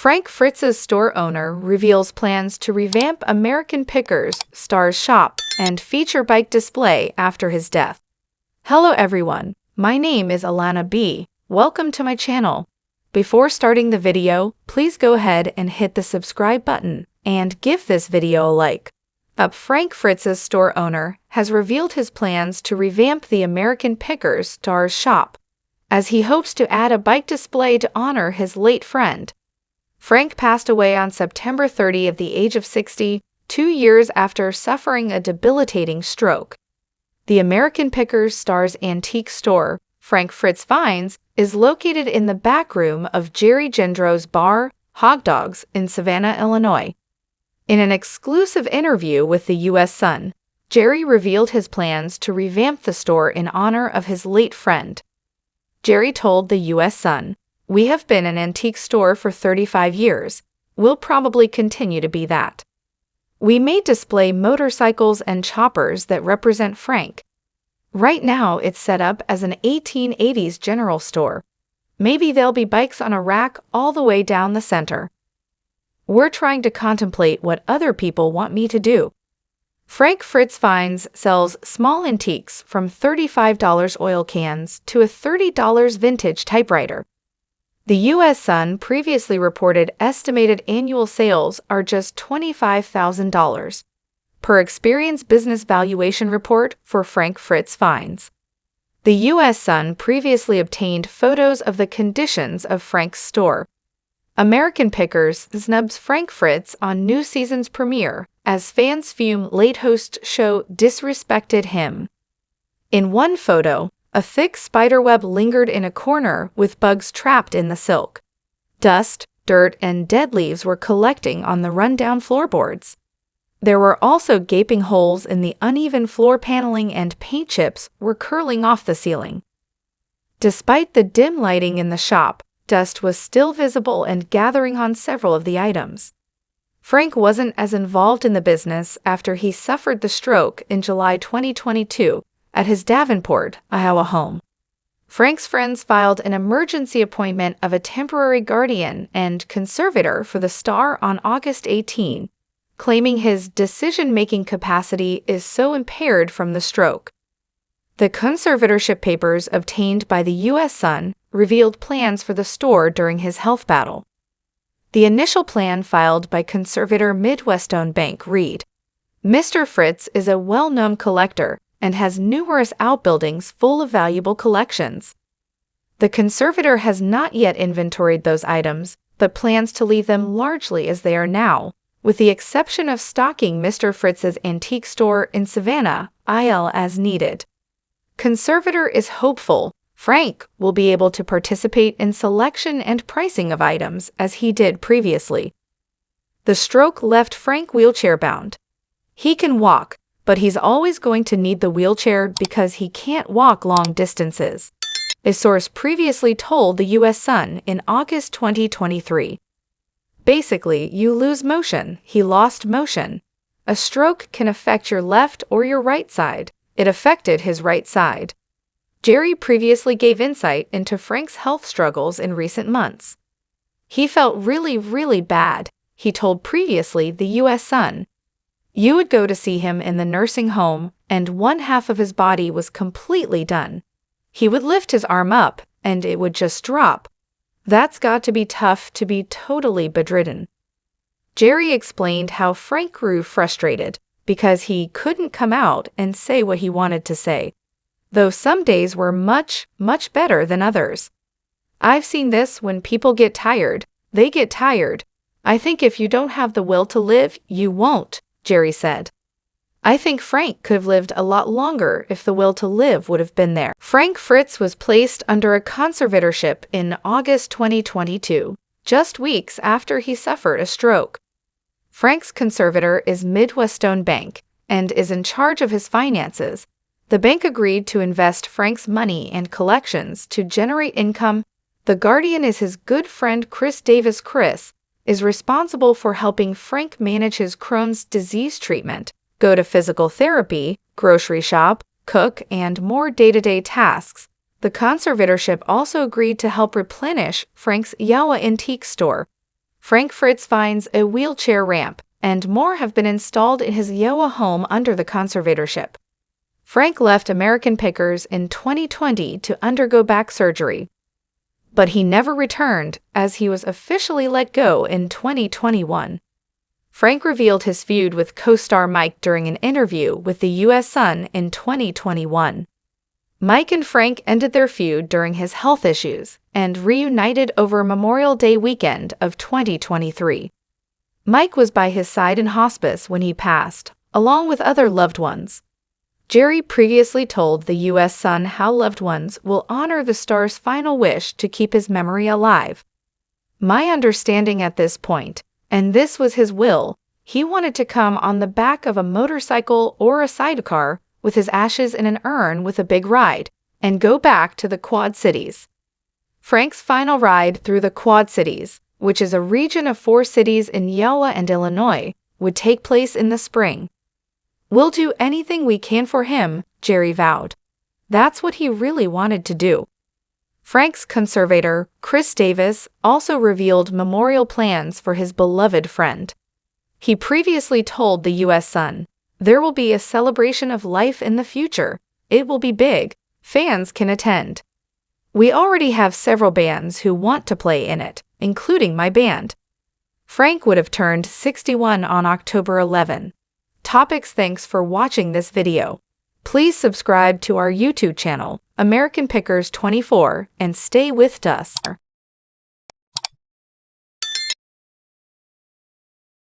Frank Fritz's store owner reveals plans to revamp Americanpickers' Star's shop and feature bike display after his death. Hello everyone, my name is Alana B. Welcome to my channel. Before starting the video, please go ahead and hit the subscribe button and give this video a like. Frank Fritz's store owner has revealed his plans to revamp the Americanpickers' Star's shop, as he hopes to add a bike display to honor his late friend. Frank passed away on September 30 at the age of 60, 2 years after suffering a debilitating stroke. The Americanpickers' Star's antique store, Frank Fritz'sFans, is located in the back room of Jerry Gendro's bar, Hog Dogs, in Savannah, Illinois. In an exclusive interview with the U.S. Sun, Jerry revealed his plans to revamp the store in honor of his late friend. Jerry told the U.S. Sun, "We have been an antique store for 35 years. We'll probably continue to be that. We may display motorcycles and choppers that represent Frank. Right now it's set up as an 1880s general store. Maybe there'll be bikes on a rack all the way down the center. We're trying to contemplate what other people want me to do." Frank Fritz'sFans sells small antiques from $35 oil cans to a $30 vintage typewriter. The U.S. Sun previously reported estimated annual sales are just $25,000, per Experience Business Valuation Report for Frank Fritz'sFans. The U.S. Sun previously obtained photos of the conditions of Frank's store. Americanpickers snubs Frank Fritz on new season's premiere as fans fume late host show disrespected him. In one photo, a thick spiderweb lingered in a corner with bugs trapped in the silk. Dust, dirt, and dead leaves were collecting on the rundown floorboards. There were also gaping holes in the uneven floor paneling, and paint chips were curling off the ceiling. Despite the dim lighting in the shop, dust was still visible and gathering on several of the items. Frank wasn't as involved in the business after he suffered the stroke in July 2022 at his Davenport, Iowa home. Frank's friends filed an emergency appointment of a temporary guardian and conservator for the star on August 18, claiming his decision-making capacity is so impaired from the stroke. The conservatorship papers obtained by the U.S. Sun revealed plans for the store during his health battle. The initial plan filed by conservator Midwestone Bank read, "Mr. Fritz is a well-known collector and has numerous outbuildings full of valuable collections. The conservator has not yet inventoried those items, but plans to leave them largely as they are now, with the exception of stocking Mr. Fritz's antique store in Savannah, IL as needed. Conservator is hopeful Frank will be able to participate in selection and pricing of items as he did previously." The stroke left Frank wheelchair-bound. He can walk, but he's always going to need the wheelchair because he can't walk long distances, a source previously told the U.S. Sun in August 2023. "Basically, you lose motion. He lost motion. A stroke can affect your left or your right side. It affected his right side." Jerry previously gave insight into Frank's health struggles in recent months. "He felt really bad," he told previously the U.S. Sun. "You would go to see him in the nursing home, and one half of his body was completely done. He would lift his arm up, and it would just drop. That's got to be tough to be totally bedridden." Jerry explained how Frank grew frustrated because he couldn't come out and say what he wanted to say, though some days were much better than others. "I've seen this when people get tired. They get tired. I think if you don't have the will to live, you won't," Jerry said. "I think Frank could have lived a lot longer if the will to live would have been there." Frank Fritz was placed under a conservatorship in August 2022, just weeks after he suffered a stroke. Frank's conservator is Midwestone Bank and is in charge of his finances. The bank agreed to invest Frank's money and collections to generate income. The guardian is his good friend Chris Davis. Chris is responsible for helping Frank manage his Crohn's disease treatment, go to physical therapy, grocery shop, cook, and more day-to-day tasks. The conservatorship also agreed to help replenish Frank's Iowa antique store. Frank Fritz finds a wheelchair ramp, and more have been installed in his Iowa home under the conservatorship. Frank left American Pickers in 2020 to undergo back surgery, but he never returned as he was officially let go in 2021. Frank revealed his feud with co-star Mike during an interview with the U.S. Sun in 2021. Mike and Frank ended their feud during his health issues and reunited over Memorial Day weekend of 2023. Mike was by his side in hospice when he passed, along with other loved ones. Jerry previously told the U.S. Sun how loved ones will honor the star's final wish to keep his memory alive. My understanding at this point, and this was his will, he wanted to come on the back of a motorcycle or a sidecar with his ashes in an urn with a big ride, and go back to the Quad Cities. Frank's final ride through the Quad Cities, which is a region of 4 cities in Iowa and Illinois, would take place in the spring. "We'll do anything we can for him," Jerry vowed. That's what he really wanted to do. Frank's conservator, Chris Davis, also revealed memorial plans for his beloved friend. He previously told the U.S. Sun, "There will be a celebration of life in the future. It will be big. Fans can attend. We already have several bands who want to play in it, including my band." Frank would have turned 61 on October 11. Thanks for watching this video. Please subscribe to our YouTube channel, American Pickers 24, and stay with us.